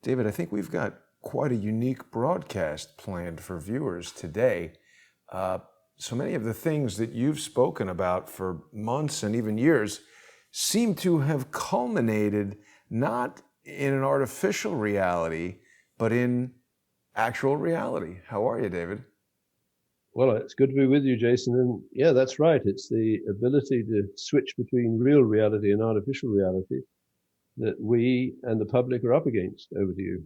David, I think we've got quite a unique broadcast planned for viewers today. So many of the things that you've spoken about for months and even years seem to have culminated not in an artificial reality, but in actual reality. How are you, David? Well, it's good to be with you, Jason. And yeah, that's right. It's the ability to switch between real reality and artificial reality that we and the public are up against. Over to you.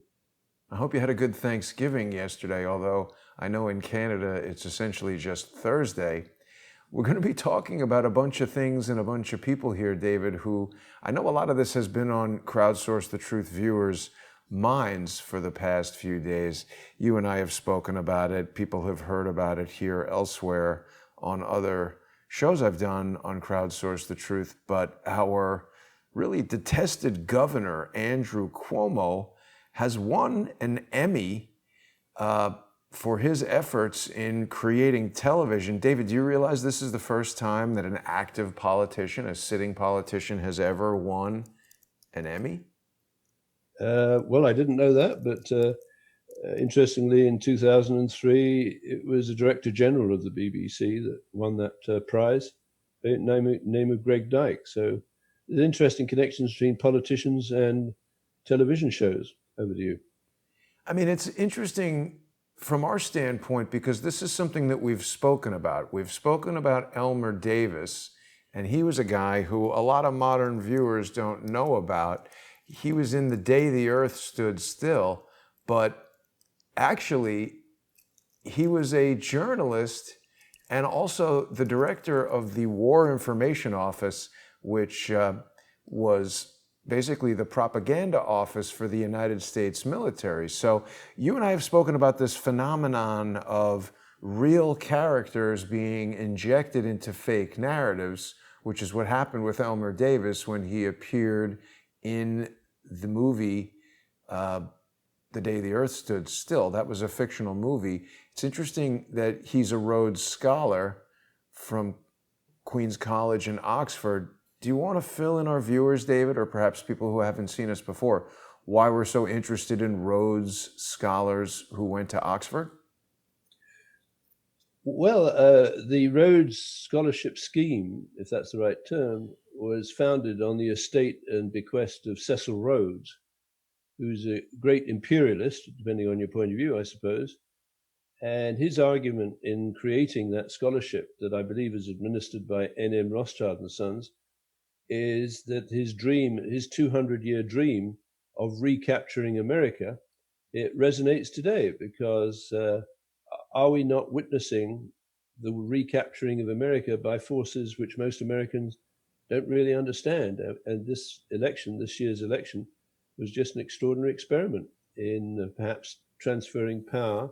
I hope you had a good Thanksgiving yesterday, although I know in Canada it's essentially just Thursday. We're going to be talking about a bunch of things and a bunch of people here, David, who I know a lot of this has been on Crowdsource the Truth viewers' minds for the past few days. You and I have spoken about it. People have heard about it here elsewhere on other shows I've done on Crowdsource the Truth. But our really detested governor, Andrew Cuomo, has won an Emmy for his efforts in creating television. David, do you realize this is the first time that an active politician, a sitting politician, has ever won an Emmy? Well, I didn't know that, but interestingly, in 2003, it was the Director General of the BBC that won that prize, name of Greg Dyke. So there's interesting connections between politicians and television shows. Over to you. I mean, it's interesting from our standpoint because this is something that we've spoken about. We've spoken about Elmer Davis, and he was a guy who a lot of modern viewers don't know about. He was in The Day the Earth Stood Still, but actually, he was a journalist and also the director of the War Information Office, which was basically the propaganda office for the United States military. So you and I have spoken about this phenomenon of real characters being injected into fake narratives, which is what happened with Elmer Davis when he appeared in the movie The Day the Earth Stood Still. That was a fictional movie. It's interesting that he's a Rhodes Scholar from Queen's College in Oxford. Do you want to fill in our viewers, David, or perhaps people who haven't seen us before, why we're so interested in Rhodes Scholars who went to Oxford? Well, the Rhodes Scholarship Scheme, if that's the right term, was founded on the estate and bequest of Cecil Rhodes, who's a great imperialist, depending on your point of view, I suppose. And his argument in creating that scholarship, that I believe is administered by N.M. Rothschild and Sons, is that his dream, his 200-year dream of recapturing America, it resonates today because are we not witnessing the recapturing of America by forces which most Americans don't really understand? And this year's election, was just an extraordinary experiment in perhaps transferring power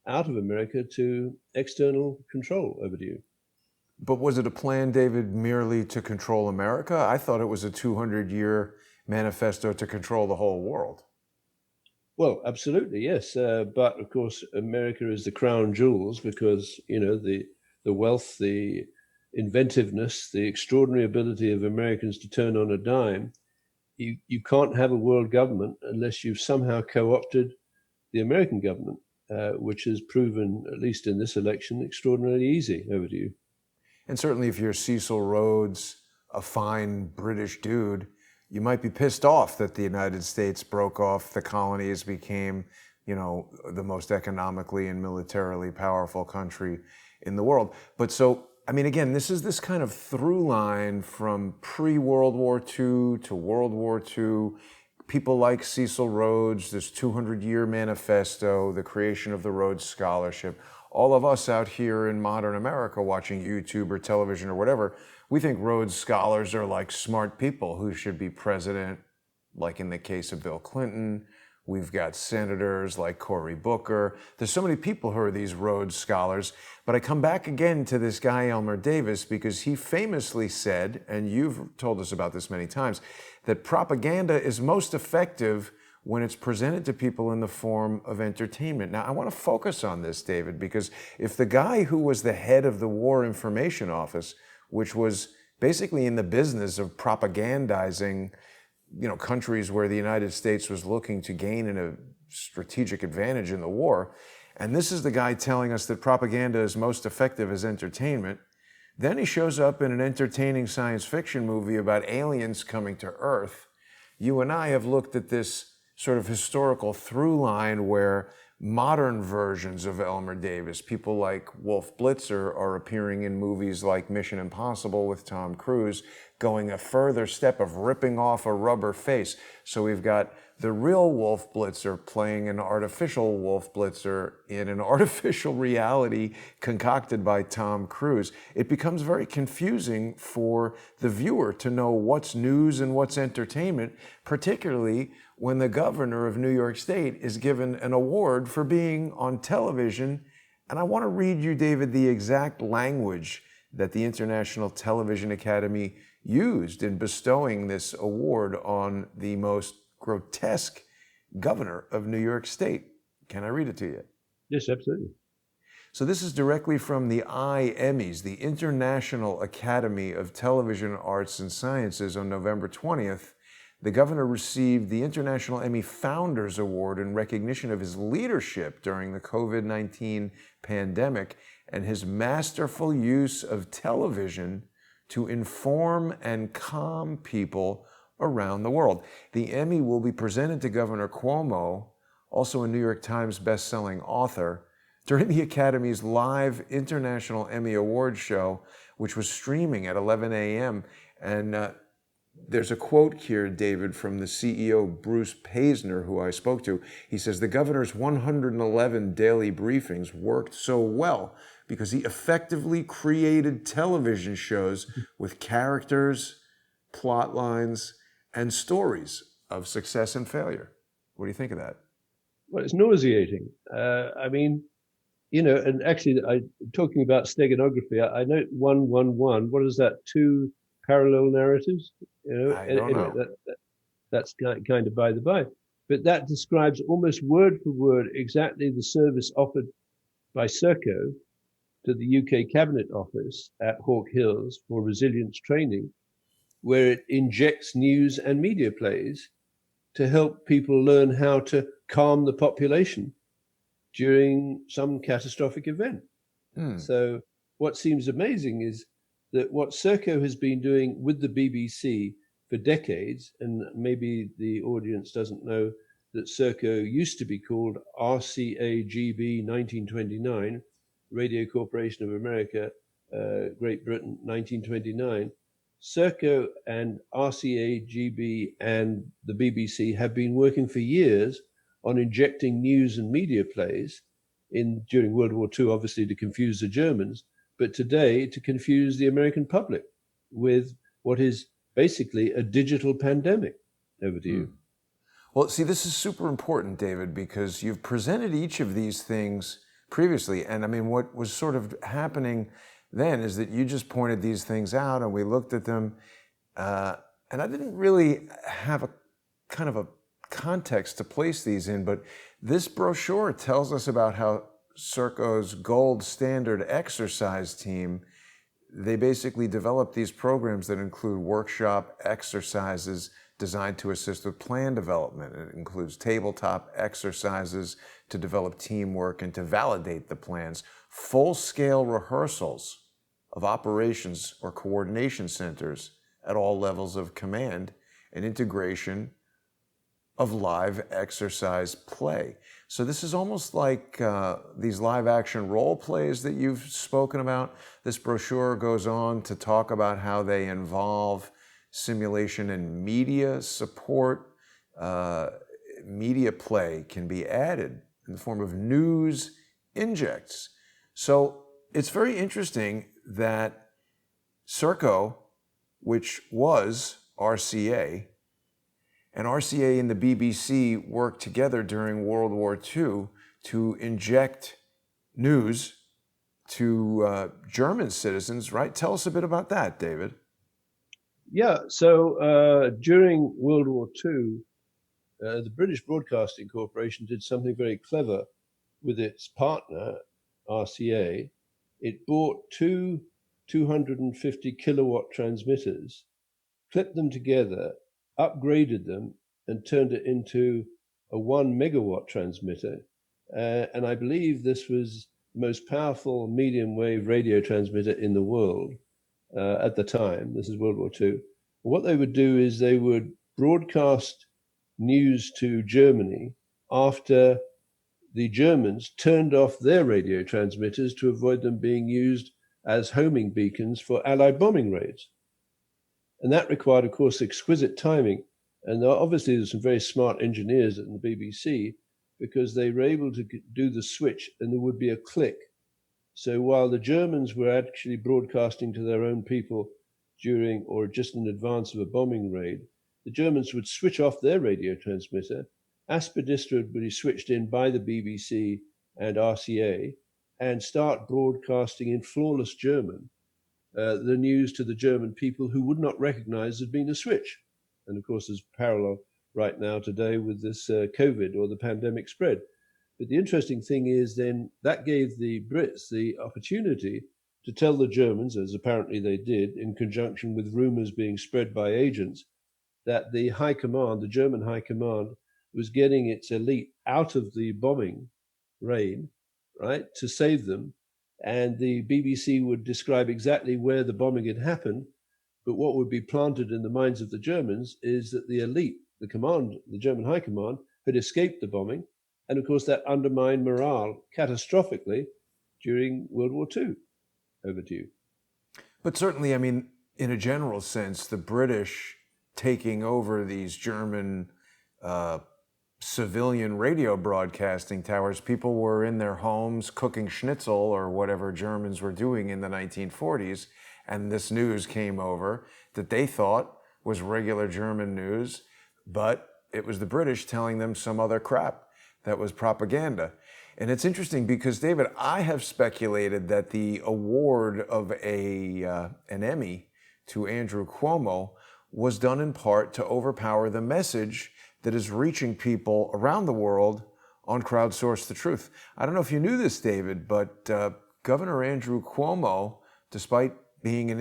out of America to external control. Over to you. But was it a plan, David, merely to control America? I thought it was a 200-year manifesto to control the whole world. Well, absolutely, yes. But of course, America is the crown jewels because, you know, the wealth, the inventiveness, the extraordinary ability of Americans to turn on a dime. You can't have a world government unless you've somehow co-opted the American government, which has proven, at least in this election, extraordinarily easy. Over to you. And certainly if you're Cecil Rhodes, a fine British dude, you might be pissed off that the United States broke off the colonies, became, you know, the most economically and militarily powerful country in the world. But so, I mean, again, this is this kind of through line from pre-World War II to World War II. People like Cecil Rhodes, this 200-year manifesto, the creation of the Rhodes Scholarship. All of us out here in modern America watching YouTube or television or whatever, we think Rhodes Scholars are like smart people who should be president, like in the case of Bill Clinton. We've got senators like Cory Booker. There's so many people who are these Rhodes Scholars. But I come back again to this guy, Elmer Davis, because he famously said, and you've told us about this many times, that propaganda is most effective when it's presented to people in the form of entertainment. Now, I want to focus on this, David, because if the guy who was the head of the War Information Office, which was basically in the business of propagandizing countries where the United States was looking to gain a strategic advantage in the war. And this is the guy telling us that propaganda is most effective as entertainment. Then he shows up in an entertaining science fiction movie about aliens coming to Earth. You and I have looked at this sort of historical through line where modern versions of Elmer Davis, people like Wolf Blitzer, are appearing in movies like Mission Impossible with Tom Cruise, going a further step of ripping off a rubber face. So we've got the real Wolf Blitzer playing an artificial Wolf Blitzer in an artificial reality concocted by Tom Cruise. It becomes very confusing for the viewer to know what's news and what's entertainment, particularly when the governor of New York State is given an award for being on television. And I want to read you, David, the exact language that the International Television Academy used in bestowing this award on the most grotesque governor of New York State. Can I read it to you? Yes, absolutely. So this is directly from the EMMYs, the International Academy of Television Arts and Sciences, on November 20th. The governor received the International Emmy Founders Award in recognition of his leadership during the COVID-19 pandemic and his masterful use of television to inform and calm people around the world. The Emmy will be presented to Governor Cuomo, also a New York Times best-selling author, during the Academy's live International Emmy Awards show, which was streaming at 11 a.m. And there's a quote here, David, from the CEO, Bruce Paisner, who I spoke to. He says, the governor's 111 daily briefings worked so well because he effectively created television shows with characters, plot lines, and stories of success and failure. What do you think of that? Well, it's nauseating. And actually, talking about steganography, I note 111. What is that? Two parallel narratives? I don't know. That's kind of by the by. But that describes almost word for word exactly the service offered by SERCO to the UK Cabinet Office at Hawk Hills for resilience training, where it injects news and media plays to help people learn how to calm the population during some catastrophic event. So what seems amazing is that what SERCO has been doing with the BBC for decades, and maybe the audience doesn't know that SERCO used to be called RCAGB 1929, Radio Corporation of America, Great Britain 1929. SERCO and RCAGB and the BBC have been working for years on injecting news and media plays during World War II, obviously to confuse the Germans, but today to confuse the American public with what is basically a digital pandemic. Over to you. Well, see, this is super important, David, because you've presented each of these things previously. And I mean, what was sort of happening then is that you just pointed these things out and we looked at them. And I didn't really have a kind of a context to place these in, but this brochure tells us about how SERCO's gold standard exercise team, they basically develop these programs that include workshop exercises designed to assist with plan development. It includes tabletop exercises to develop teamwork and to validate the plans, full-scale rehearsals of operations or coordination centers at all levels of command, and integration of live exercise play. So this is almost like these live action role plays that you've spoken about. This brochure goes on to talk about how they involve simulation and media support. Media play can be added in the form of news injects. So it's very interesting that SERCO, which was RCA, and RCA and the BBC worked together during World War II to inject news to German citizens, right? Tell us a bit about that, David. Yeah, so during World War II, the British Broadcasting Corporation did something very clever with its partner, RCA. It bought two 250 kilowatt transmitters, clipped them together upgraded them and turned it into a 1 megawatt transmitter. And I believe this was the most powerful medium wave radio transmitter in the world at the time. This is World War II. What they would do is they would broadcast news to Germany after the Germans turned off their radio transmitters to avoid them being used as homing beacons for Allied bombing raids. And that required, of course, exquisite timing. And obviously there's some very smart engineers at the BBC, because they were able to do the switch and there would be a click. So while the Germans were actually broadcasting to their own people during or just in advance of a bombing raid, the Germans would switch off their radio transmitter. Aspidistra would be switched in by the BBC and RCA and start broadcasting in flawless German the news to the German people who would not recognize there'd been a switch. And of course, there's parallel right now today with this COVID or the pandemic spread. But the interesting thing is then that gave the Brits the opportunity to tell the Germans, as apparently they did, in conjunction with rumors being spread by agents, that the high command, the German high command, was getting its elite out of the bombing raid, right, to save them. And the BBC would describe exactly where the bombing had happened. But what would be planted in the minds of the Germans is that the elite, the command, the German high command, had escaped the bombing. And of course, that undermined morale catastrophically during World War II. Over to you. But certainly, I mean, in a general sense, the British taking over these German civilian radio broadcasting towers, people were in their homes cooking schnitzel or whatever Germans were doing in the 1940s, and this news came over that they thought was regular German news, but it was the British telling them some other crap that was propaganda. And it's interesting because, David, I have speculated that the award of an Emmy to Andrew Cuomo was done in part to overpower the message that is reaching people around the world on Crowdsource the Truth. I don't know if you knew this, David, but Governor Andrew Cuomo, despite being an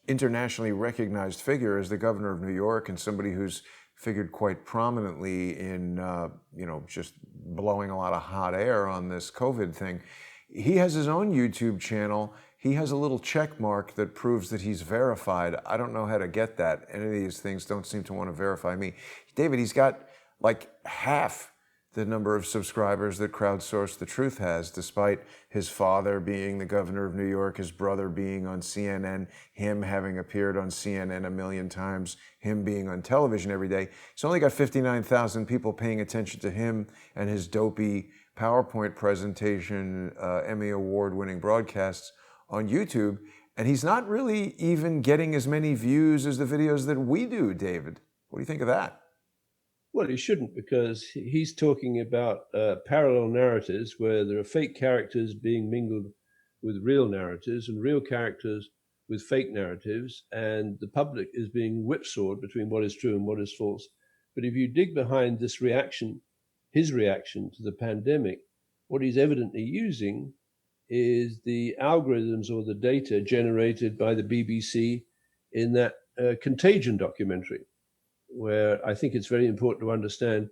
internationally recognized figure as the governor of New York and somebody who's figured quite prominently in, just blowing a lot of hot air on this COVID thing, he has his own YouTube channel. He has a little check mark that proves that he's verified. I don't know how to get that. Any of these things don't seem to want to verify me. David, he's got like half the number of subscribers that Crowdsource the Truth has, despite his father being the governor of New York, his brother being on CNN, him having appeared on CNN a million times, him being on television every day. He's only got 59,000 people paying attention to him and his dopey PowerPoint presentation, Emmy Award-winning broadcasts on YouTube, and he's not really even getting as many views as the videos that we do, David. What do you think of that? Well, he shouldn't, because he's talking about parallel narratives where there are fake characters being mingled with real narratives and real characters with fake narratives, and the public is being whipsawed between what is true and what is false. But if you dig behind this reaction, his reaction to the pandemic, what he's evidently using is the algorithms or the data generated by the BBC in that Contagion documentary, where I think it's very important to understand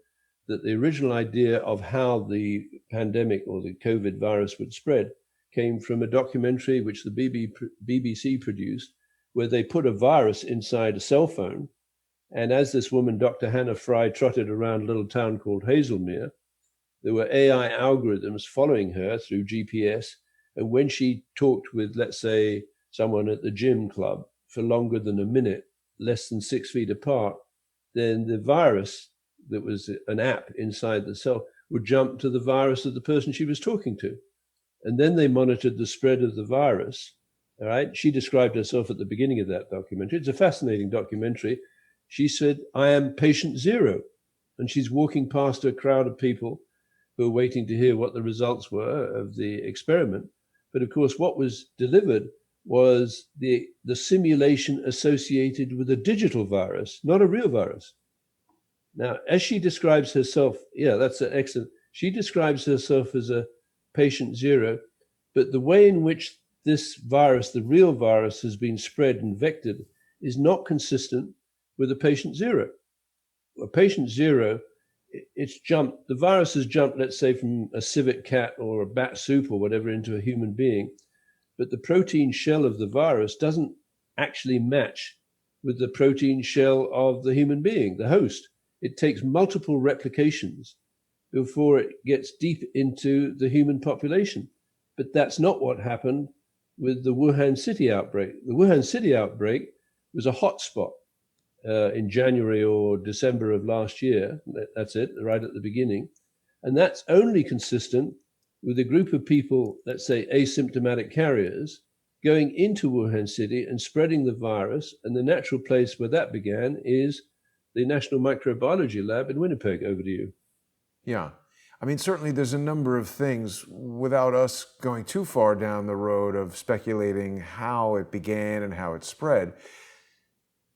that the original idea of how the pandemic or the COVID virus would spread came from a documentary which the BBC produced, where they put a virus inside a cell phone. And as this woman, Dr. Hannah Fry, trotted around a little town called Hazelmere, there were AI algorithms following her through GPS. And when she talked with, let's say, someone at the gym club for longer than a minute, less than 6 feet apart, then the virus that was an app inside the cell would jump to the virus of the person she was talking to. And then they monitored the spread of the virus. All right. She described herself at the beginning of that documentary. It's a fascinating documentary. She said, "I am patient zero." And she's walking past a crowd of people who are waiting to hear what the results were of the experiment. But of course, what was delivered was the simulation associated with a digital virus, not a real virus. Now, as she describes herself, that's excellent. She describes herself as a patient zero, but the way in which this virus, the real virus, has been spread and vectored is not consistent with a patient zero. A patient zero, the virus has jumped, let's say, from a civet cat or a bat soup or whatever into a human being, but the protein shell of the virus doesn't actually match with the protein shell of the human being, the host. It takes multiple replications before it gets deep into the human population. But that's not what happened with the Wuhan city outbreak. The Wuhan city outbreak was a hotspot in January or December of last year. That's it, right at the beginning. And that's only consistent with a group of people, let's say asymptomatic carriers, going into Wuhan city and spreading the virus. And the natural place where that began is the National Microbiology Lab in Winnipeg. Over to you. Yeah. I mean, certainly there's a number of things, without us going too far down the road of speculating how it began and how it spread.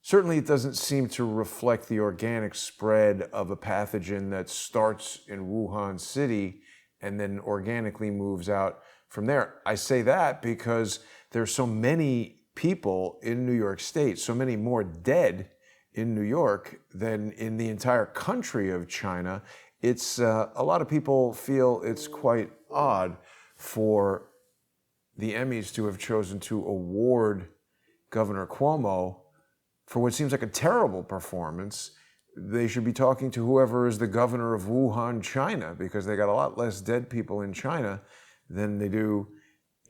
Certainly it doesn't seem to reflect the organic spread of a pathogen that starts in Wuhan city and then organically moves out from there. I say that because there's so many people in New York State, so many more dead in New York than in the entire country of China. It's a lot of people feel it's quite odd for the Emmys to have chosen to award Governor Cuomo for what seems like a terrible performance. They should be talking to whoever is the governor of Wuhan, China, because they got a lot less dead people in China than they do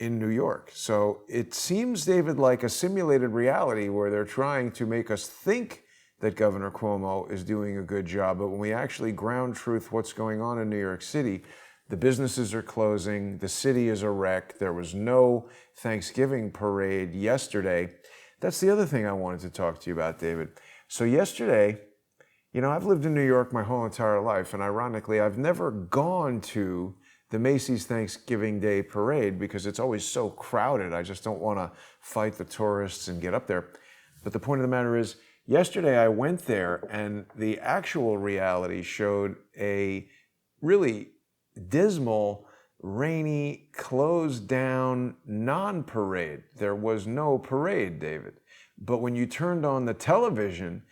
in New York. So it seems, David, like a simulated reality where they're trying to make us think that Governor Cuomo is doing a good job. But when we actually ground truth what's going on in New York City, the businesses are closing, the city is a wreck. There was no Thanksgiving parade yesterday. That's the other thing I wanted to talk to you about, David. So yesterday, I've lived in New York my whole entire life, and ironically, I've never gone to the Macy's Thanksgiving Day parade because it's always so crowded. I just don't want to fight the tourists and get up there. But the point of the matter is, yesterday I went there, and the actual reality showed a really dismal, rainy, closed down, non-parade. There was no parade, David. But when you turned on the television,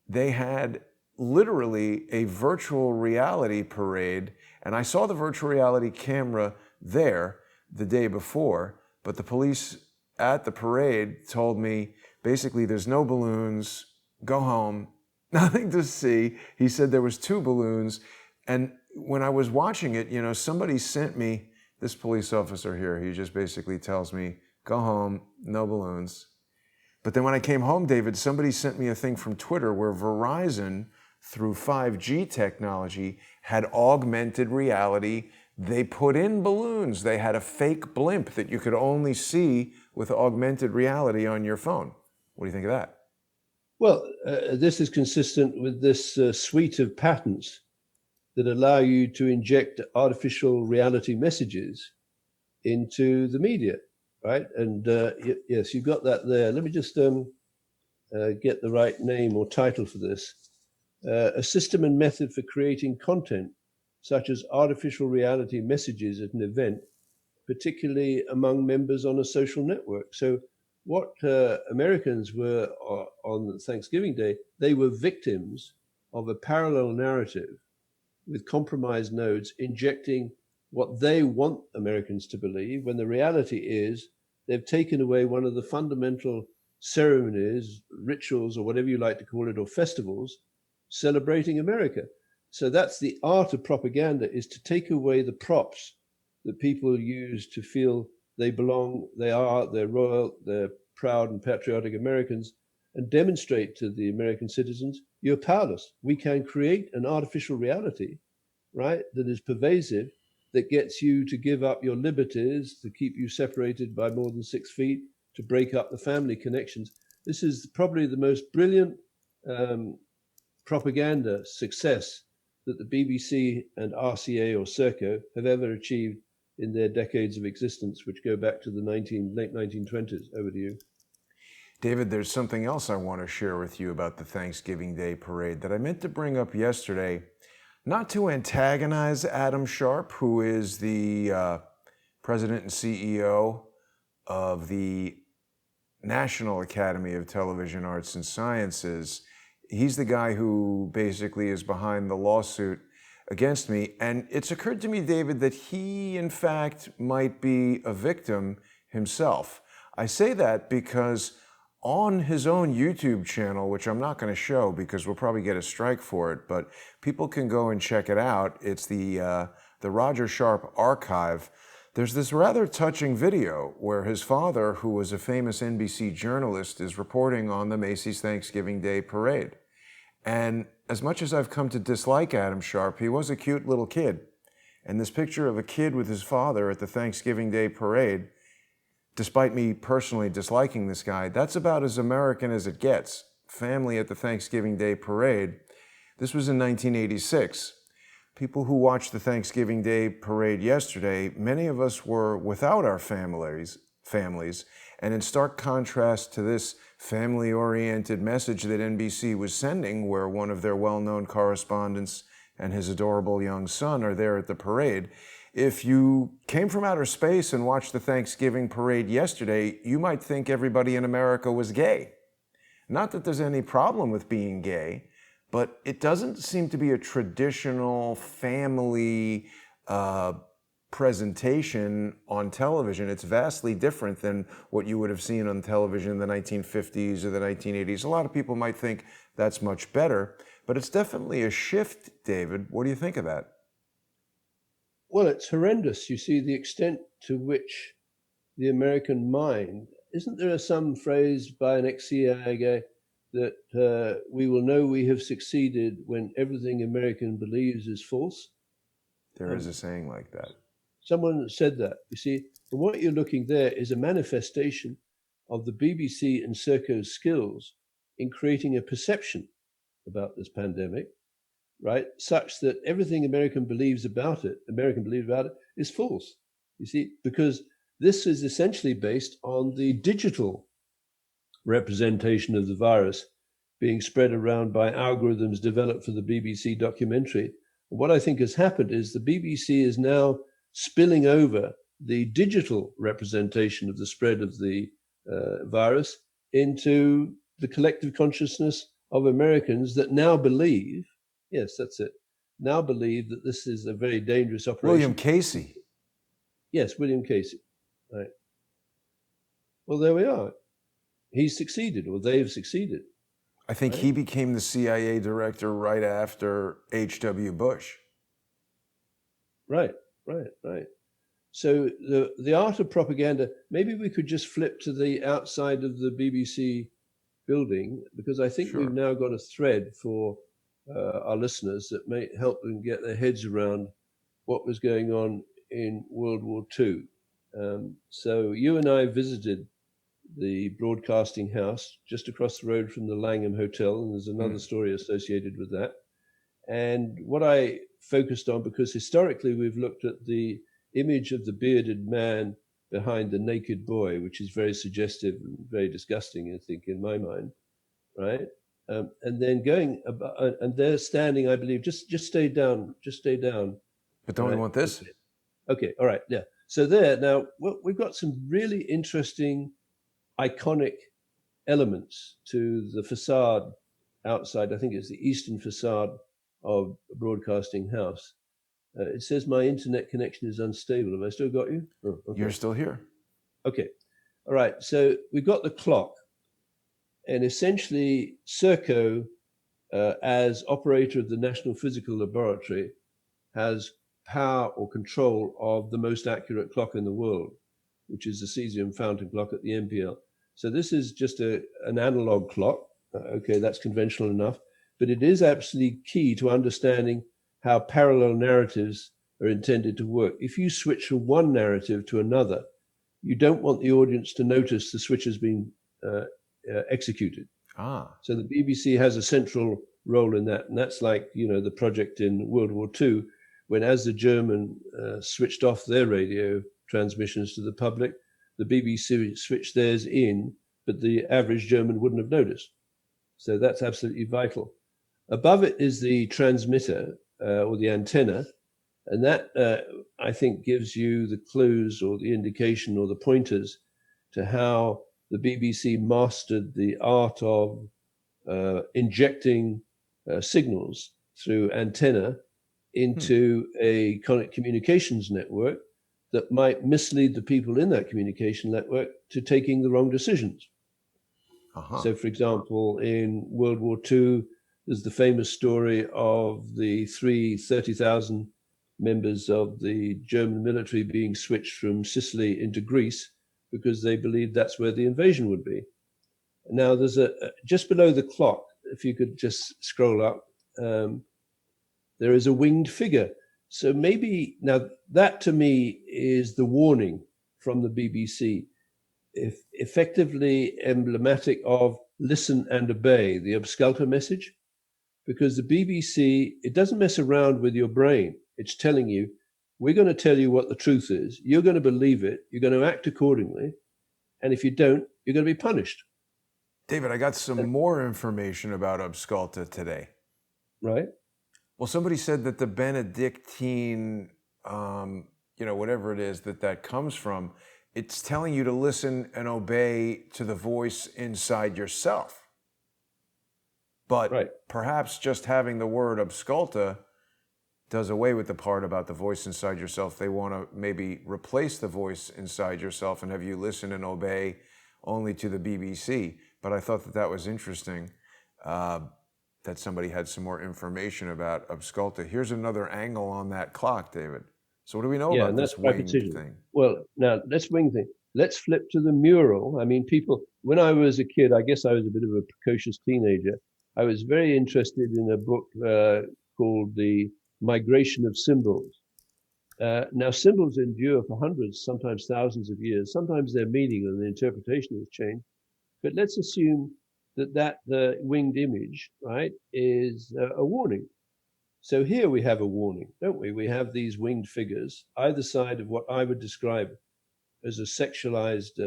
they had literally a virtual reality parade. And I saw the virtual reality camera there the day before, but the police at the parade told me, basically, there's no balloons, go home, nothing to see. He said there was 2 balloons. And when I was watching it, somebody sent me, this police officer here, he just basically tells me, go home, no balloons. But then when I came home, David, somebody sent me a thing from Twitter where Verizon, through 5G technology, had augmented reality. They put in balloons. They had a fake blimp that you could only see with augmented reality on your phone. What do you think of that? Well, this is consistent with this suite of patents that allow you to inject artificial reality messages into the media, right? And yes, you've got that there. Let me just get the right name or title for this. A system and method for creating content, such as artificial reality messages at an event, particularly among members on a social network. So what Americans were on Thanksgiving Day, they were victims of a parallel narrative with compromised nodes injecting what they want Americans to believe, when the reality is they've taken away one of the fundamental ceremonies, rituals, or whatever you like to call it, or festivals, celebrating America. So that's the art of propaganda, is to take away the props that people use to feel they belong, they're royal, they're proud and patriotic Americans, and demonstrate to the American citizens, you're powerless. We can create an artificial reality, right, that is pervasive, that gets you to give up your liberties, to keep you separated by more than 6 feet, to break up the family connections. This is probably the most brilliant propaganda success that the BBC and RCA or SERCO have ever achieved in their decades of existence, which go back to the late 1920s. Over to you. David, there's something else I want to share with you about the Thanksgiving Day parade that I meant to bring up yesterday, not to antagonize Adam Sharp, who is the president and CEO of the National Academy of Television Arts and Sciences. He's the guy who basically is behind the lawsuit against me. And it's occurred to me, David, that he, in fact, might be a victim himself. I say that because on his own YouTube channel, which I'm not going to show because we'll probably get a strike for it, but people can go and check it out. It's the Roger Sharp Archive. There's this rather touching video where his father, who was a famous NBC journalist, is reporting on the Macy's Thanksgiving Day Parade. And as much as I've come to dislike Adam Sharp, he was a cute little kid. And this picture of a kid with his father at the Thanksgiving Day Parade, despite me personally disliking this guy, that's about as American as it gets. Family at the Thanksgiving Day Parade. This was in 1986. People who watched the Thanksgiving Day Parade yesterday, many of us were without our families, and in stark contrast to this family-oriented message that NBC was sending, where one of their well-known correspondents and his adorable young son are there at the parade, if you came from outer space and watched the Thanksgiving parade yesterday, you might think everybody in America was gay. Not that there's any problem with being gay, but it doesn't seem to be a traditional family presentation on television. It's vastly different than what you would have seen on television in the 1950s or the 1980s. A lot of people might think that's much better, but it's definitely a shift, David. What do you think of that? Well, it's horrendous. You see the extent to which the American mind, isn't there some phrase by an ex-CIA guy that we will know we have succeeded when everything American believes is false? There is a saying like that. Someone said that. You see, and what you're looking there is a manifestation of the BBC and SERCO's skills in creating a perception about this pandemic, right? Such that everything American believes about it is false. You see, because this is essentially based on the digital representation of the virus being spread around by algorithms developed for the BBC documentary. What I think has happened is the BBC is now spilling over the digital representation of the spread of the virus into the collective consciousness of Americans that now believe, yes, that's it, now believe that this is a very dangerous operation. William Casey. Yes, William Casey. Right. Well, there we are. He's succeeded, or they've succeeded. I think he became the CIA director right after H.W. Bush. Right. So the art of propaganda, maybe we could just flip to the outside of the BBC building, because I think we've now got a thread for our listeners that may help them get their heads around what was going on in World War II. So you and I visited the broadcasting house just across the road from the Langham Hotel, and there's another story associated with that. And what I focused on, because historically we've looked at the image of the bearded man behind the naked boy, which is very suggestive and very disgusting, I think, in my mind, right? And then going about, and they're standing, I believe, just stay down. But don't we want this? Okay, all right, yeah. So there, now, we've got some really interesting, iconic elements to the facade outside. I think it's the eastern facade of a broadcasting house. It says my internet connection is unstable. Have I still got you? Oh, okay. You're still here. Okay. All right. So we've got the clock, and essentially SERCO, as operator of the National Physical Laboratory, has power or control of the most accurate clock in the world, which is the cesium fountain clock at the MPL. So this is just an analog clock. Okay, that's conventional enough, but it is absolutely key to understanding how parallel narratives are intended to work. If you switch from one narrative to another, you don't want the audience to notice the switch has been executed. So the BBC has a central role in that, and that's like, you know, the project in World War II, when as the German switched off their radio transmissions to the public, the BBC switched theirs in, but the average German wouldn't have noticed. So that's absolutely vital. Above it is the transmitter or the antenna, and that I think gives you the clues or the indication or the pointers to how the BBC mastered the art of injecting signals through antenna into a communications network that might mislead the people in that communication network to taking the wrong decisions. So, for example, in World War II, there's the famous story of the 30,000 members of the German military being switched from Sicily into Greece because they believed that's where the invasion would be. Now, there's just below the clock, if you could just scroll up, there is a winged figure. So maybe now that to me is the warning from the BBC, effectively emblematic of listen and obey, the Absculta message, because the BBC, it doesn't mess around with your brain. It's telling you, we're going to tell you what the truth is. You're going to believe it. You're going to act accordingly. And if you don't, you're going to be punished. David, I got some more information about Absculta today. Right. Well, somebody said that the Benedictine, whatever it is that comes from, it's telling you to listen and obey to the voice inside yourself. But perhaps just having the word Absculta does away with the part about the voice inside yourself. They want to maybe replace the voice inside yourself and have you listen and obey only to the BBC. But I thought that was interesting that somebody had some more information about Absculta. Here's another angle on that clock, David. So what do we know about this winged thing? Well, now let's wing thing. Let's flip to the mural. I mean, people, when I was a kid, I guess I was a bit of a precocious teenager. I was very interested in a book called The Migration of Symbols. Now, symbols endure for hundreds, sometimes thousands of years. Sometimes their meaning and the interpretation has changed. But let's assume that the winged image, right, is a warning. So here we have a warning, don't we? We have these winged figures, either side of what I would describe as a sexualized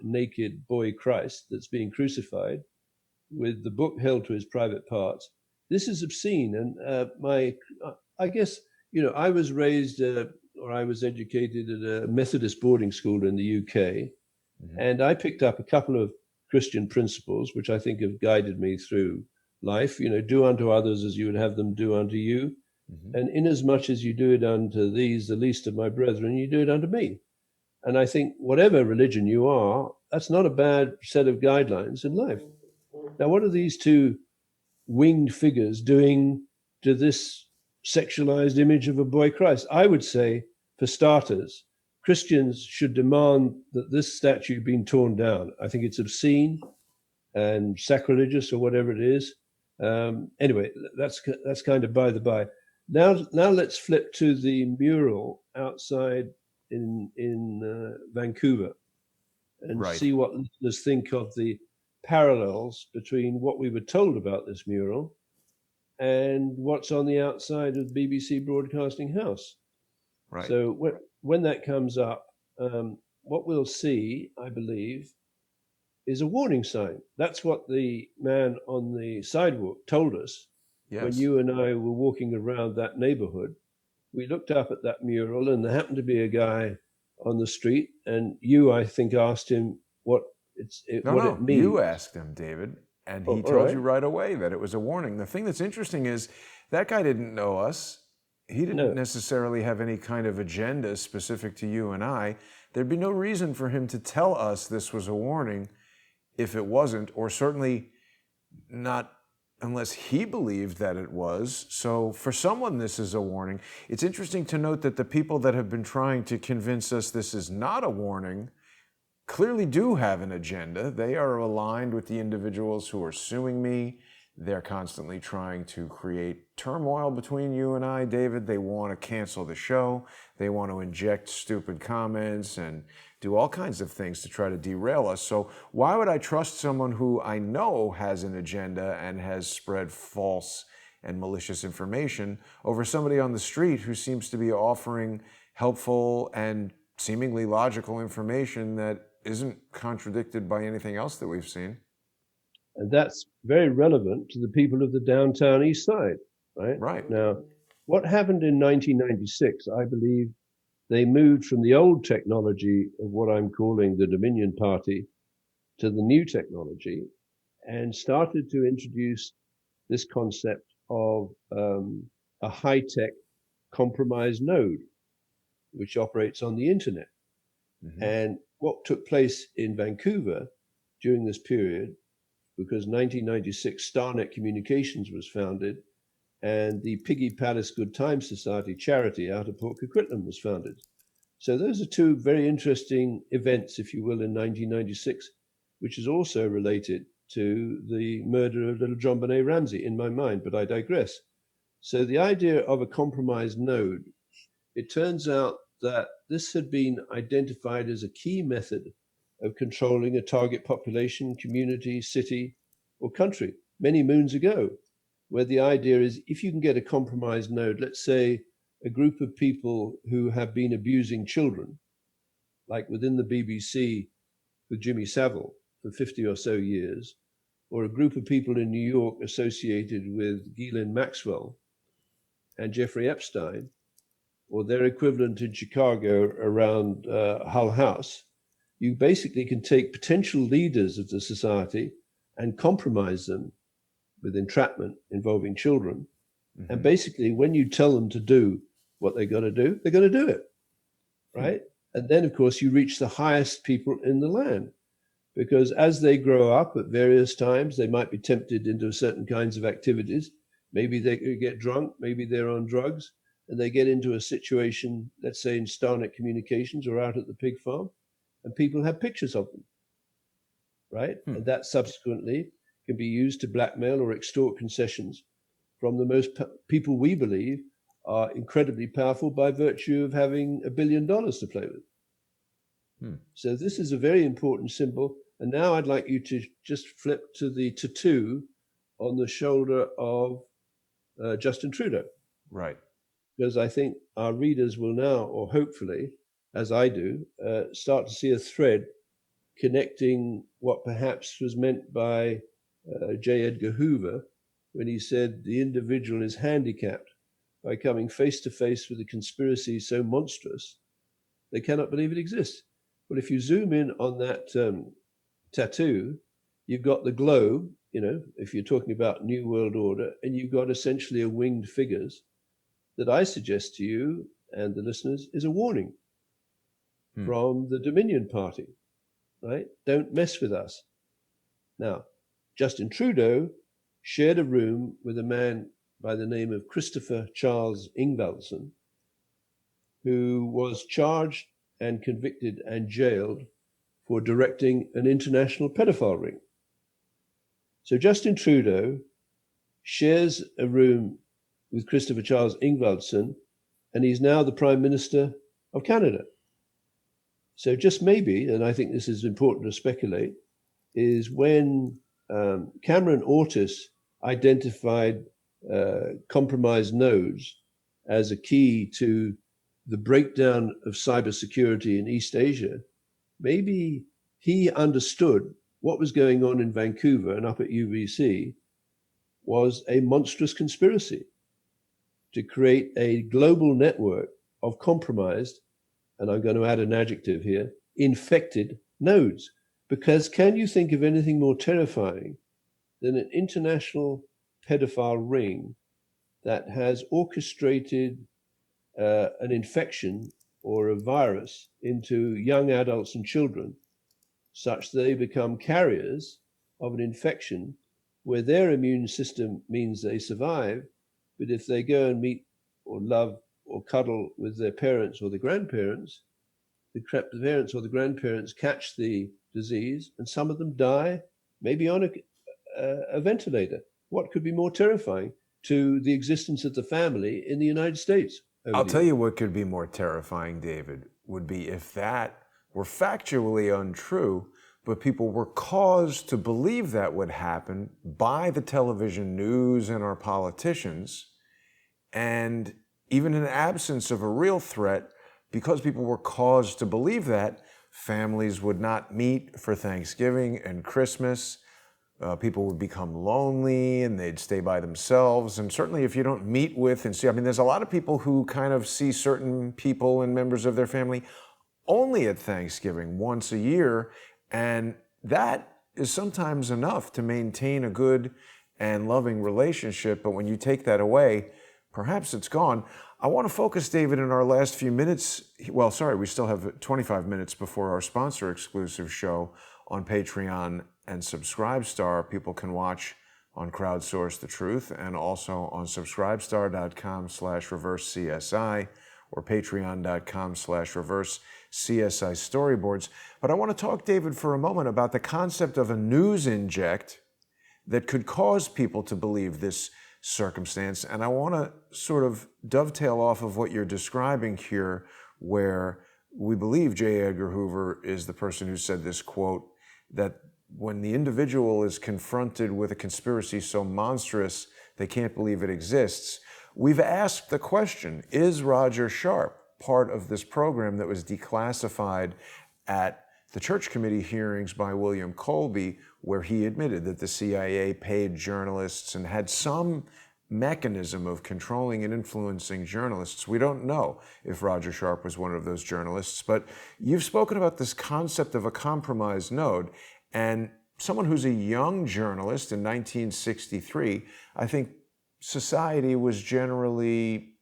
naked boy Christ that's being crucified with the book held to his private parts. This is obscene. And I guess, I was raised or I was educated at a Methodist boarding school in the UK. And I picked up a couple of Christian principles, which I think have guided me through life. Do unto others as you would have them do unto you. And inasmuch as you do it unto these, the least of my brethren, you do it unto me. And I think whatever religion you are, that's not a bad set of guidelines in life. Now, what are these two winged figures doing to this sexualized image of a boy Christ? I would say, for starters, Christians should demand that this statue be torn down. I think it's obscene and sacrilegious or whatever it is. Anyway, that's kind of by the by. Now let's flip to the mural outside in Vancouver and see what listeners think of the parallels between what we were told about this mural and what's on the outside of the BBC Broadcasting House. Right. So when that comes up, what we'll see, I believe, is a warning sign. That's what the man on the sidewalk told us. Yes. When you and I were walking around that neighborhood. We looked up at that mural, and there happened to be a guy on the street, and you, I think, asked him what it means. You asked him, David, and he told you right away that it was a warning. The thing that's interesting is that guy didn't know us. He didn't necessarily have any kind of agenda specific to you and I. There'd be no reason for him to tell us this was a warning if it wasn't, or certainly not unless he believed that it was. So for someone, this is a warning. It's interesting to note that the people that have been trying to convince us this is not a warning clearly do have an agenda. They are aligned with the individuals who are suing me. They're constantly trying to create turmoil between you and I, David. They want to cancel the show. They want to inject stupid comments and do all kinds of things to try to derail us. So why would I trust someone who I know has an agenda and has spread false and malicious information over somebody on the street who seems to be offering helpful and seemingly logical information that isn't contradicted by anything else that we've seen? And that's very relevant to the people of the downtown East Side, right? Right. Now, what happened in 1996, I believe they moved from the old technology of what I'm calling the Dominion Party to the new technology. and started to introduce this concept of a high-tech compromised node, which operates on the internet. Mm-hmm. And what took place in Vancouver during this period, because 1996 Starnet Communications was founded, and the Piggy Palace Good Time Society charity out of Port Coquitlam was founded. So those are two very interesting events, if you will, in 1996, which is also related to the murder of little John Benet Ramsey in my mind, but I digress. So the idea of a compromised node, it turns out that this had been identified as a key method of controlling a target population, community, city, or country many moons ago, where the idea is if you can get a compromised node, let's say a group of people who have been abusing children, like within the BBC with Jimmy Savile for 50 or so years, or a group of people in New York associated with Ghislaine Maxwell and Jeffrey Epstein, or their equivalent in Chicago around Hull House, you basically can take potential leaders of the society and compromise them with entrapment involving children. Mm-hmm. And basically, when you tell them to do what they're going to do, they're going to do it, right? Mm-hmm. And then, of course, you reach the highest people in the land, because as they grow up at various times, they might be tempted into certain kinds of activities. Maybe they get drunk, maybe they're on drugs, and they get into a situation, let's say in Starnet Communications or out at the pig farm, and people have pictures of them, right? And that subsequently can be used to blackmail or extort concessions from the most people we believe are incredibly powerful by virtue of having $1 billion to play with. So this is a very important symbol. And now I'd like you to just flip to the tattoo on the shoulder of Justin Trudeau. Right. Because I think our readers will now, or hopefully, as I do, start to see a thread connecting what perhaps was meant by J. Edgar Hoover when he said the individual is handicapped by coming face to face with a conspiracy so monstrous they cannot believe it exists. Well, if you zoom in on that tattoo, you've got the globe, you know, if you're talking about New World Order, and you've got essentially a winged figures that I suggest to you and the listeners is a warning from the Dominion Party, right? Don't mess with us. Now, Justin Trudeau shared a room with a man by the name of Christopher Charles Ingvaldson, who was charged and convicted and jailed for directing an international pedophile ring. So Justin Trudeau shares a room with Christopher Charles Ingvaldson, and he's now the Prime Minister of Canada. So just maybe, and I think this is important to speculate, is when Cameron Ortis identified compromised nodes as a key to the breakdown of cybersecurity in East Asia, maybe he understood what was going on in Vancouver and up at UBC was a monstrous conspiracy to create a global network of compromised, and I'm going to add an adjective here, infected nodes. Because can you think of anything more terrifying than an international pedophile ring that has orchestrated an infection or a virus into young adults and children such that they become carriers of an infection where their immune system means they survive, but if they go and meet or love or cuddle with their parents or the grandparents, the parents or the grandparents catch the disease and some of them die, maybe on a ventilator. What could be more terrifying to the existence of the family in the United States? I'll tell you what could be more terrifying, David, would be if that were factually untrue, but people were caused to believe that would happen by the television news and our politicians, and even in absence of a real threat, because people were caused to believe that, families would not meet for Thanksgiving and Christmas. People would become lonely and they'd stay by themselves. And certainly if you don't meet with and see, I mean, there's a lot of people who kind of see certain people and members of their family only at Thanksgiving once a year. And that is sometimes enough to maintain a good and loving relationship, but when you take that away, perhaps it's gone. I want to focus, David, in our last few minutes. Well, sorry, we still have 25 minutes before our sponsor exclusive show on Patreon and Subscribestar. People can watch on Crowdsource The Truth and also on subscribestar.com/reverse-CSI or patreon.com/reverse-CSI storyboards. But I want to talk, David, for a moment about the concept of a news inject that could cause people to believe this circumstance. And I want to sort of dovetail off of what you're describing here, where we believe J. Edgar Hoover is the person who said this quote, that when the individual is confronted with a conspiracy so monstrous they can't believe it exists. We've asked the question, is Roger Sharp part of this program that was declassified at the Church Committee hearings by William Colby, where he admitted that the CIA paid journalists and had some mechanism of controlling and influencing journalists? We don't know if Roger Sharp was one of those journalists, but you've spoken about this concept of a compromised node, and someone who's a young journalist in 1963, I think society was generally,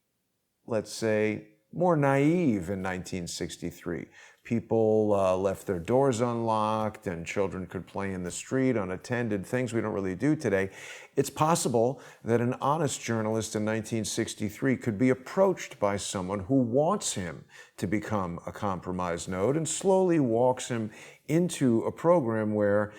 let's say, more naive in 1963. People left their doors unlocked and children could play in the street unattended, things we don't really do today. It's possible that an honest journalist in 1963 could be approached by someone who wants him to become a compromised node and slowly walks him into a program where,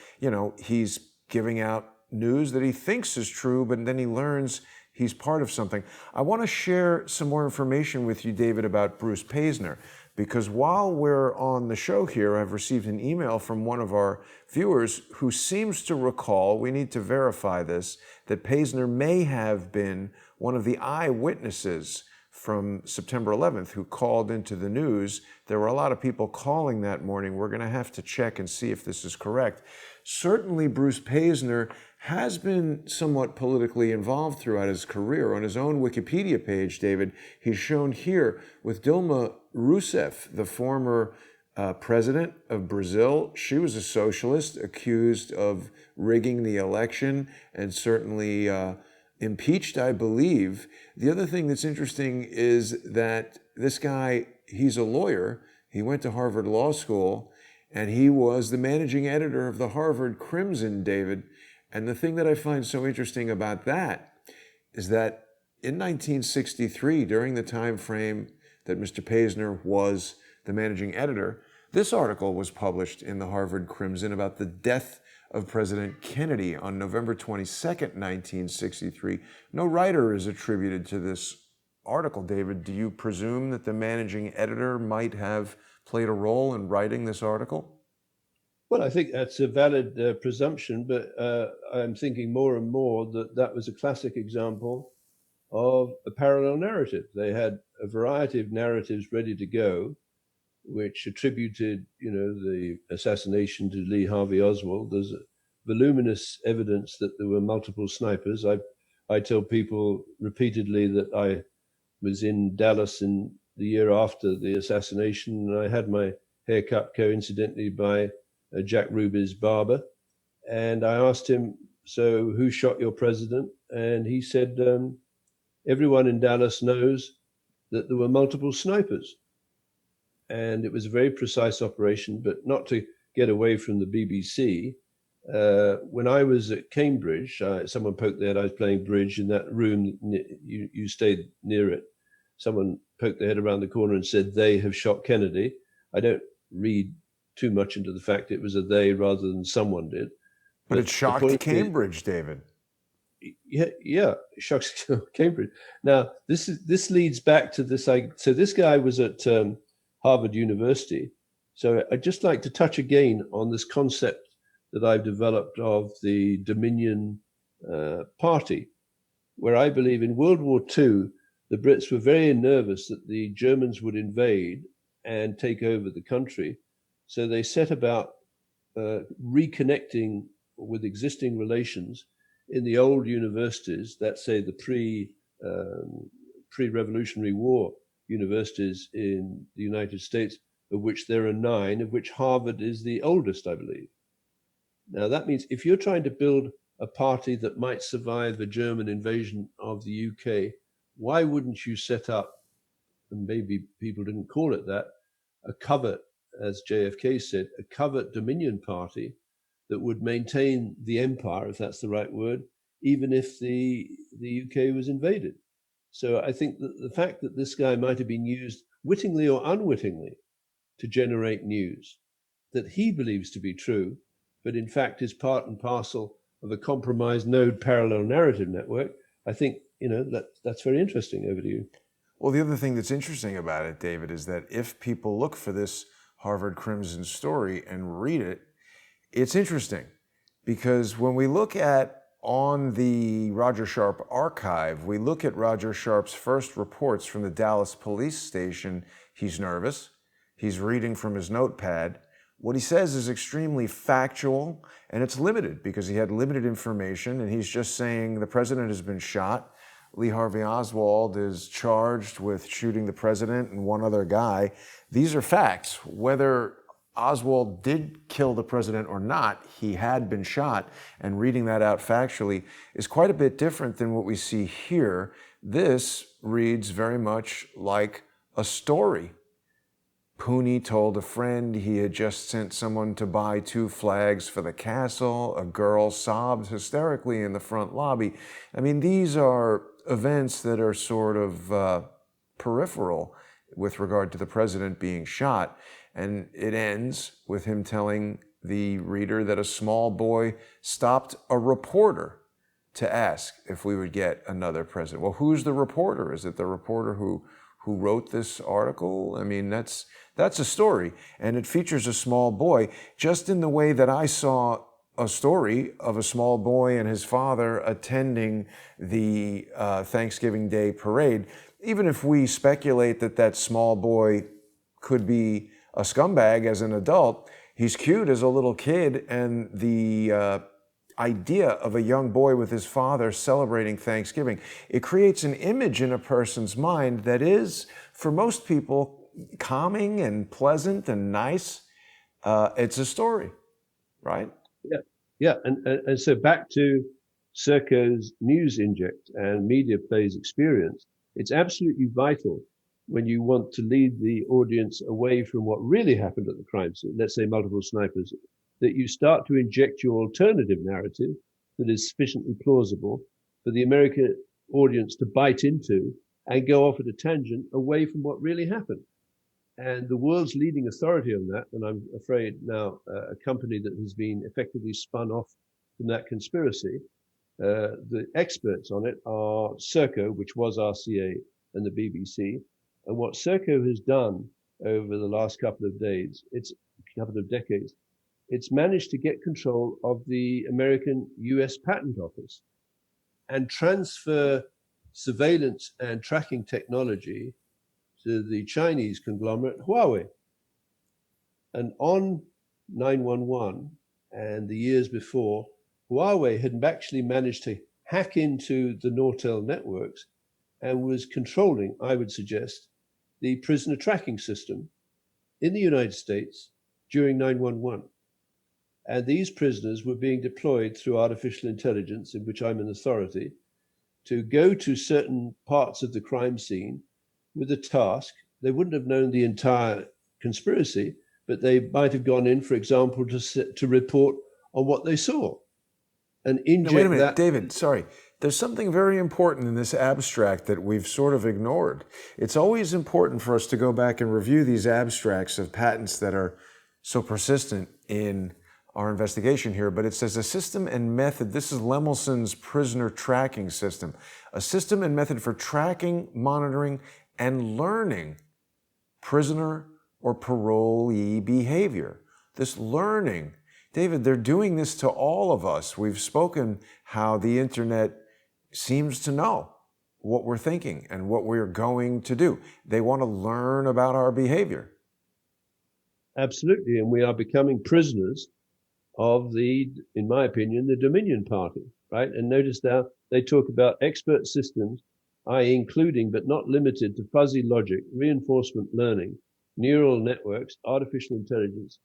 he's giving out news that he thinks is true, but then he learns he's part of something. I want to share some more information with you, David, about Bruce Paisner, because while we're on the show here, I've received an email from one of our viewers who seems to recall, we need to verify this, that Paisner may have been one of the eyewitnesses from September 11th who called into the news. There were a lot of people calling that morning. We're going to have to check and see if this is correct. Certainly, Bruce Paisner has been somewhat politically involved throughout his career. On his own Wikipedia page, David, he's shown here with Dilma Rousseff, the former president of Brazil. She was a socialist accused of rigging the election and certainly impeached, I believe. The other thing that's interesting is that this guy, he's a lawyer. He went to Harvard Law School, and he was the managing editor of the Harvard Crimson, David. And the thing that I find so interesting about that is that in 1963, during the time frame that Mr. Paisner was the managing editor, this article was published in the Harvard Crimson about the death of President Kennedy on November 22nd, 1963. No writer is attributed to this article, David. Do you presume that the managing editor might have played a role in writing this article? Well, I think that's a valid presumption, but I'm thinking more and more that that was a classic example of a parallel narrative. They had a variety of narratives ready to go, which attributed, the assassination to Lee Harvey Oswald. There's voluminous evidence that there were multiple snipers. I tell people repeatedly that I was in Dallas in the year after the assassination, and I had my hair cut coincidentally by Jack Ruby's barber. And I asked him, so who shot your president? And he said, everyone in Dallas knows that there were multiple snipers. And it was a very precise operation, but not to get away from the BBC. When I was at Cambridge, someone poked their head. I was playing bridge in that room. You stayed near it. Someone poked their head around the corner and said, they have shot Kennedy. I don't read too much into the fact it was a they rather than someone did. But it shocked Cambridge, David. Yeah, it shocks Cambridge. Now, this leads back to this. So this guy was at Harvard University. So I'd just like to touch again on this concept that I've developed of the Dominion Party, where I believe in World War II, the Brits were very nervous that the Germans would invade and take over the country. So they set about reconnecting with existing relations in the old universities, that say the pre-Revolutionary War universities in the United States, of which there are 9, of which Harvard is the oldest, I believe. Now, that means if you're trying to build a party that might survive the German invasion of the UK, why wouldn't you set up, and maybe people didn't call it that, a covert, as JFK said, a covert Dominion party that would maintain the empire, if that's the right word, even if the UK was invaded. So I think that the fact that this guy might have been used wittingly or unwittingly to generate news that he believes to be true, but in fact is part and parcel of a compromised node parallel narrative network, I think, that's very interesting. Over to you. Well, the other thing that's interesting about it, David, is that if people look for this Harvard Crimson story and read it, it's interesting because when we look at on the Roger Sharp archive, we look at Roger Sharp's first reports from the Dallas police station. He's nervous. He's reading from his notepad. What he says is extremely factual, and it's limited because he had limited information, and he's just saying the president has been shot. Lee Harvey Oswald is charged with shooting the president and one other guy. These are facts. Whether Oswald did kill the president or not, he had been shot, and reading that out factually is quite a bit different than what we see here. This reads very much like a story. Pooney told a friend he had just sent someone to buy 2 flags for the castle. A girl sobbed hysterically in the front lobby. I mean, these are events that are sort of peripheral with regard to the president being shot. And it ends with him telling the reader that a small boy stopped a reporter to ask if we would get another president. Well, who's the reporter? Is it the reporter who wrote this article? I mean, that's a story, and it features a small boy, just in the way that I saw a story of a small boy and his father attending the Thanksgiving Day parade. Even if we speculate that that small boy could be a scumbag as an adult, he's cute as a little kid, and the idea of a young boy with his father celebrating Thanksgiving, it creates an image in a person's mind that is, for most people, calming and pleasant and nice. It's a story, right? Yeah. And so back to SERCO's news inject and media plays experience, it's absolutely vital when you want to lead the audience away from what really happened at the crime scene, let's say multiple snipers, that you start to inject your alternative narrative that is sufficiently plausible for the American audience to bite into and go off at a tangent away from what really happened. And the world's leading authority on that, and I'm afraid now a company that has been effectively spun off from that conspiracy, the experts on it are SERCO, which was RCA, and the BBC. And what SERCO has done over the last couple of decades, it's managed to get control of the American US Patent Office and transfer surveillance and tracking technology to the Chinese conglomerate Huawei. And on 911 and the years before, Huawei had actually managed to hack into the Nortel networks and was controlling, I would suggest, the prisoner tracking system in the United States during 911. And these prisoners were being deployed through artificial intelligence, in which I'm an authority, to go to certain parts of the crime scene with a task. They wouldn't have known the entire conspiracy, but they might have gone in, for example, to report on what they saw and inject Wait a minute, that. David, sorry. There's something very important in this abstract that we've sort of ignored. It's always important for us to go back and review these abstracts of patents that are so persistent in our investigation here, but it says a system and method. This is Lemelson's prisoner tracking system, a system and method for tracking, monitoring, and learning prisoner or parolee behavior. This learning, David, they're doing this to all of us. We've spoken how the internet seems to know what we're thinking and what we're going to do. They want to learn about our behavior. Absolutely, and we are becoming prisoners of in my opinion, the Dominion Party, right? And notice now they talk about expert systems, i.e. including but not limited to fuzzy logic, reinforcement learning, neural networks, artificial intelligence,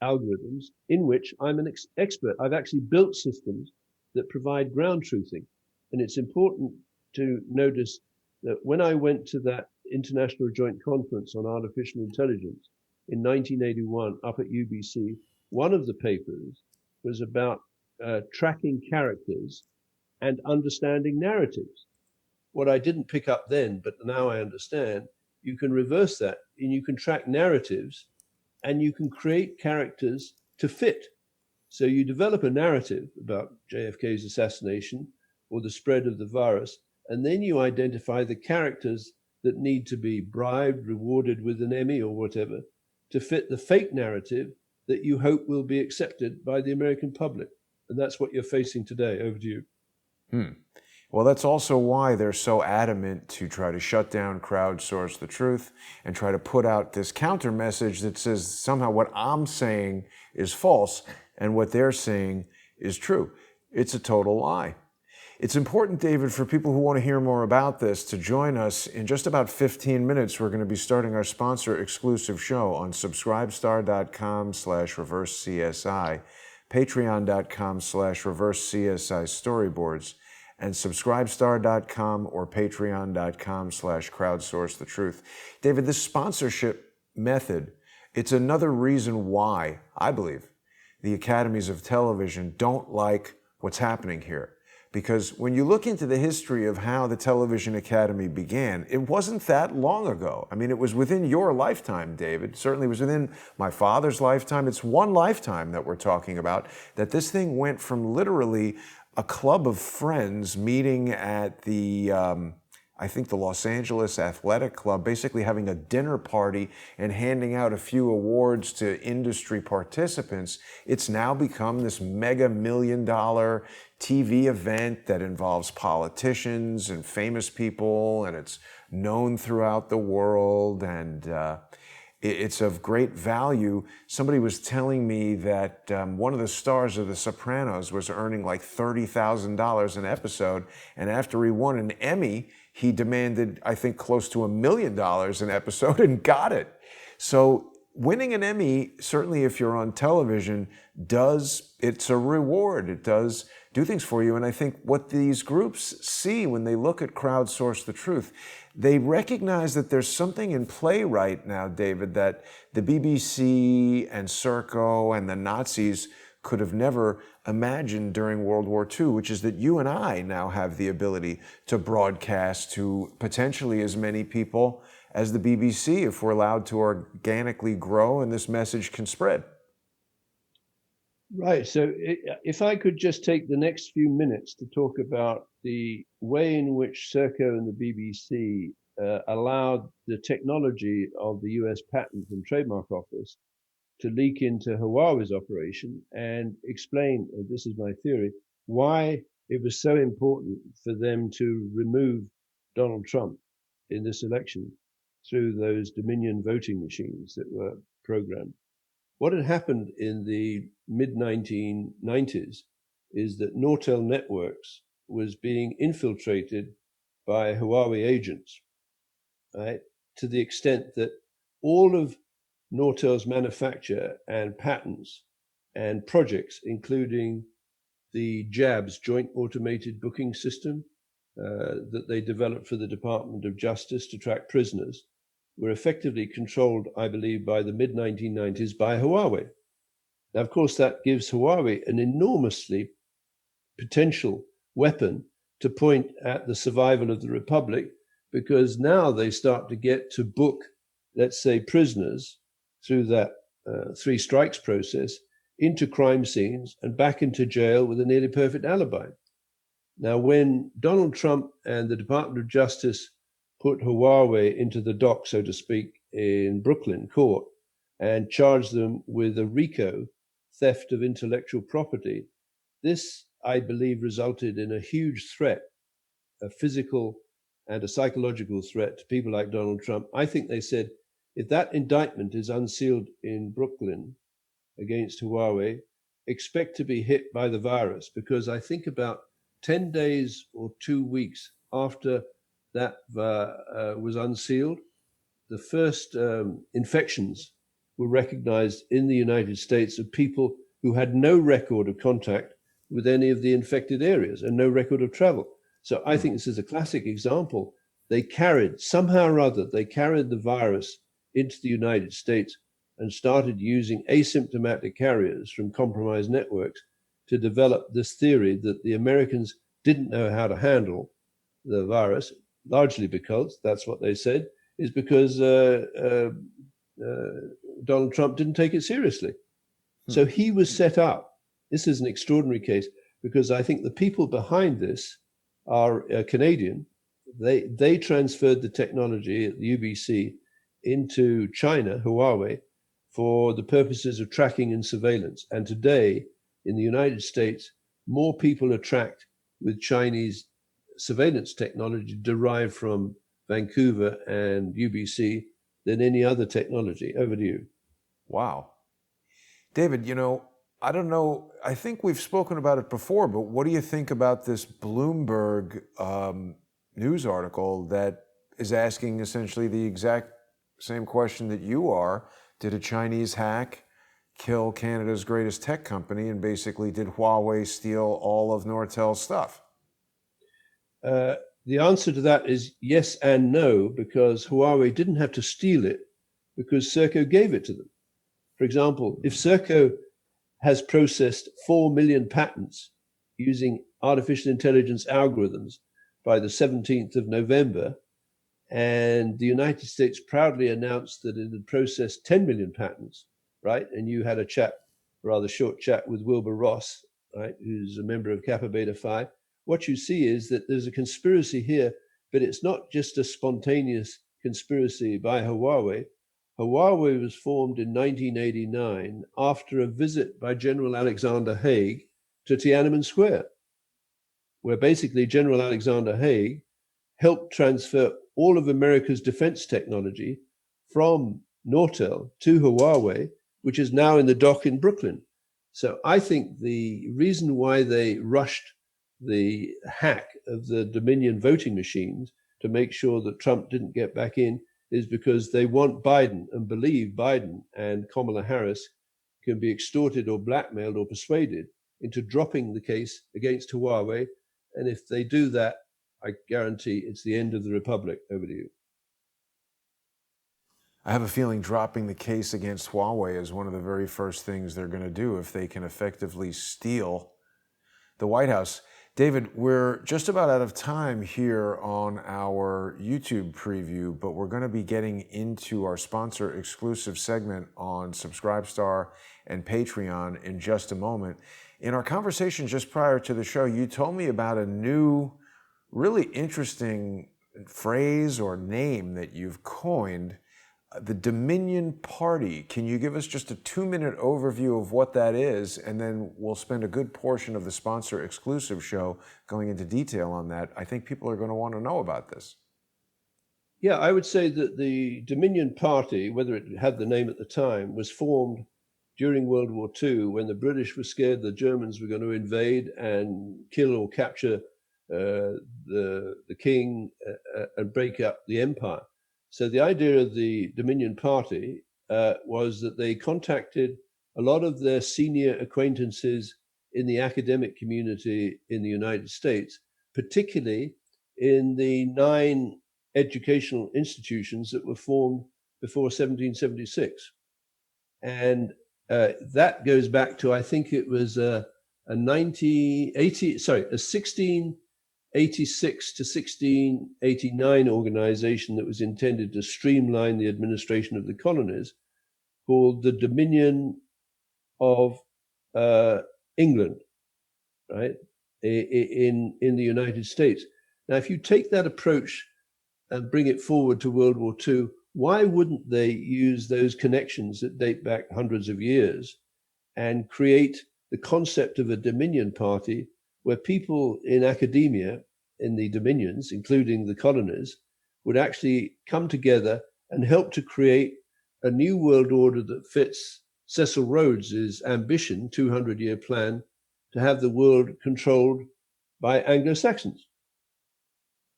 algorithms in which I'm an expert. I've actually built systems that provide ground truthing. And it's important to notice that when I went to that International Joint Conference on Artificial Intelligence in 1981 up at UBC, one of the papers was about tracking characters and understanding narratives. What I didn't pick up then, but now I understand, you can reverse that and you can track narratives and you can create characters to fit. So you develop a narrative about JFK's assassination or the spread of the virus, and then you identify the characters that need to be bribed, rewarded with an Emmy or whatever to fit the fake narrative that you hope will be accepted by the American public. And that's what you're facing today. Over to you. Well, that's also why they're so adamant to try to shut down Crowdsource the Truth and try to put out this counter message that says somehow what I'm saying is false and what they're saying is true. It's a total lie. It's important, David, for people who want to hear more about this to join us. In just about 15 minutes, we're going to be starting our sponsor exclusive show on subscribestar.com/reversecsi, patreon.com/reversecsi storyboards, and subscribestar.com or patreon.com/crowdsource the truth. David, this sponsorship method, it's another reason why I believe the academies of television don't like what's happening here. Because when you look into the history of how the Television Academy began, it wasn't that long ago. I mean, it was within your lifetime, David. Certainly it was within my father's lifetime. It's one lifetime that we're talking about, that this thing went from literally a club of friends meeting at the, I think the Los Angeles Athletic Club, basically having a dinner party and handing out a few awards to industry participants. It's now become this mega $1 million TV event that involves politicians and famous people, and it's known throughout the world, and it's of great value. Somebody was telling me that one of the stars of The Sopranos was earning like $30,000 an episode, and after he won an Emmy, he demanded, I think, close to $1 million an episode and got it. So winning an Emmy, certainly if you're on television, it's a reward. It does do things for you. And I think what these groups see when they look at Crowdsource the Truth, they recognize that there's something in play right now, David, that the BBC and SERCO and the Nazis could have never imagined during World War II, which is that you and I now have the ability to broadcast to potentially as many people as the BBC if we're allowed to organically grow and this message can spread. Right. So if I could just take the next few minutes to talk about the way in which SERCO and the BBC allowed the technology of the US Patent and Trademark Office to leak into Huawei's operation and explain, this is my theory, why it was so important for them to remove Donald Trump in this election through those Dominion voting machines that were programmed. What had happened in the mid-1990s is that Nortel Networks was being infiltrated by Huawei agents, right? To the extent that all of Nortel's manufacture and patents and projects, including the JABS, Joint Automated Booking System, that they developed for the Department of Justice to track prisoners, were effectively controlled, I believe, by the mid-1990s by Huawei. Now, of course, that gives Huawei an enormously potential weapon to point at the survival of the Republic, because now they start to get to book, let's say, prisoners through that three strikes process into crime scenes and back into jail with a nearly perfect alibi. Now, when Donald Trump and the Department of Justice put Huawei into the dock, so to speak, in Brooklyn court and charged them with a RICO, theft of intellectual property, this, I believe, resulted in a huge threat, a physical and a psychological threat to people like Donald Trump. I think they said, if that indictment is unsealed in Brooklyn against Huawei, expect to be hit by the virus, because I think about 10 days or 2 weeks after that was unsealed, the first infections were recognized in the United States of people who had no record of contact with any of the infected areas and no record of travel. So I think this is a classic example. They carried, somehow or other, they carried the virus into the United States and started using asymptomatic carriers from compromised networks to develop this theory that the Americans didn't know how to handle the virus, largely because, that's what they said, is because Donald Trump didn't take it seriously. So he was set up. This is an extraordinary case because I think the people behind this are Canadian. They transferred the technology at the UBC into China, Huawei, for the purposes of tracking and surveillance. And today, in the United States, more people are tracked with Chinese surveillance technology derived from Vancouver and UBC than any other technology. Over to you. Wow. David, I don't know, I think we've spoken about it before, but what do you think about this Bloomberg news article that is asking essentially the exact same question that you are? Did a Chinese hack kill Canada's greatest tech company, and basically did Huawei steal all of Nortel's stuff? The answer to that is yes and no, because Huawei didn't have to steal it because SERCO gave it to them. For example, if SERCO has processed 4 million patents using artificial intelligence algorithms by the 17th of November, and the United States proudly announced that it had processed 10 million patents, right? And you had a rather short chat with Wilbur Ross, right, who's a member of Kappa Beta Phi. What you see is that there's a conspiracy here, but it's not just a spontaneous conspiracy by Huawei. Huawei was formed in 1989 after a visit by General Alexander Haig to Tiananmen Square, where basically General Alexander Haig helped transfer all of America's defense technology from Nortel to Huawei, which is now in the dock in Brooklyn. So I think the reason why they rushed the hack of the Dominion voting machines to make sure that Trump didn't get back in is because they want Biden and believe Biden and Kamala Harris can be extorted or blackmailed or persuaded into dropping the case against Huawei. And if they do that, I guarantee it's the end of the republic. Over to you. I have a feeling dropping the case against Huawei is one of the very first things they're going to do if they can effectively steal the White House. David, we're just about out of time here on our YouTube preview, but we're going to be getting into our sponsor exclusive segment on Subscribestar and Patreon in just a moment. In our conversation just prior to the show, you told me about a new, really interesting phrase or name that you've coined, the Dominion Party. Can you give us just a 2-minute overview of what that is? And then we'll spend a good portion of the sponsor exclusive show going into detail on that. I think people are going to want to know about this. Yeah, I would say that the Dominion Party, whether it had the name at the time, was formed during World War II when the British were scared the Germans were going to invade and kill or capture the king and break up the empire. So the idea of the Dominion Party was that they contacted a lot of their senior acquaintances in the academic community in the United States, particularly in the 9 educational institutions that were formed before 1776. And that goes back to, I think it was a 1686 to 1689 organization that was intended to streamline the administration of the colonies, called the Dominion of England, right, in the United States. Now, if you take that approach and bring it forward to World War II, why wouldn't they use those connections that date back hundreds of years and create the concept of a Dominion Party where people in academia in the dominions, including the colonies, would actually come together and help to create a new world order that fits Cecil Rhodes's ambition, 200-year plan, to have the world controlled by Anglo-Saxons.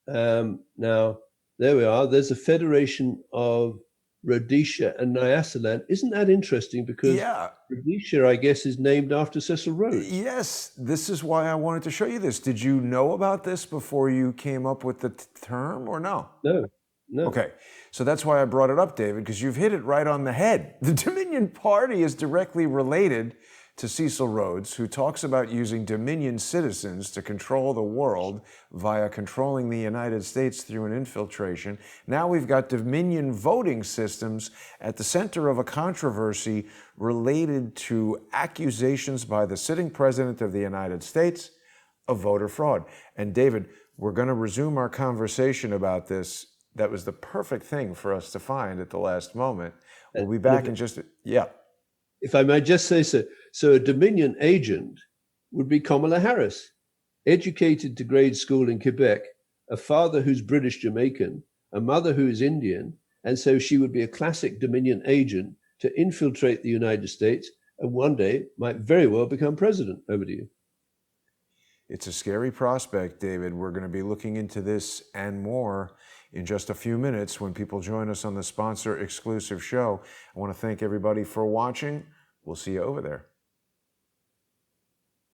Now, there we are. There's a federation of Rhodesia, and Nyasaland. Isn't that interesting? Because Yeah. Rhodesia, I guess, is named after Cecil Rhodes. Yes, this is why I wanted to show you this. Did you know about this before you came up with the term or no? No, no. Okay, so that's why I brought it up, David, because you've hit it right on the head. The Dominion Party is directly related to Cecil Rhodes, who talks about using Dominion citizens to control the world via controlling the United States through an infiltration. Now we've got Dominion voting systems at the center of a controversy related to accusations by the sitting president of the United States of voter fraud. And David, we're going to resume our conversation about this. That was the perfect thing for us to find at the last moment. We'll be back in just, yeah. If I might just say so, a Dominion agent would be Kamala Harris, educated to grade school in Quebec, a father who's British Jamaican, a mother who is Indian, and so she would be a classic Dominion agent to infiltrate the United States and one day might very well become president. Over to you. It's a scary prospect, David. We're going to be looking into this and more in just a few minutes when people join us on the sponsor exclusive show. I want to thank everybody for watching. We'll see you over there.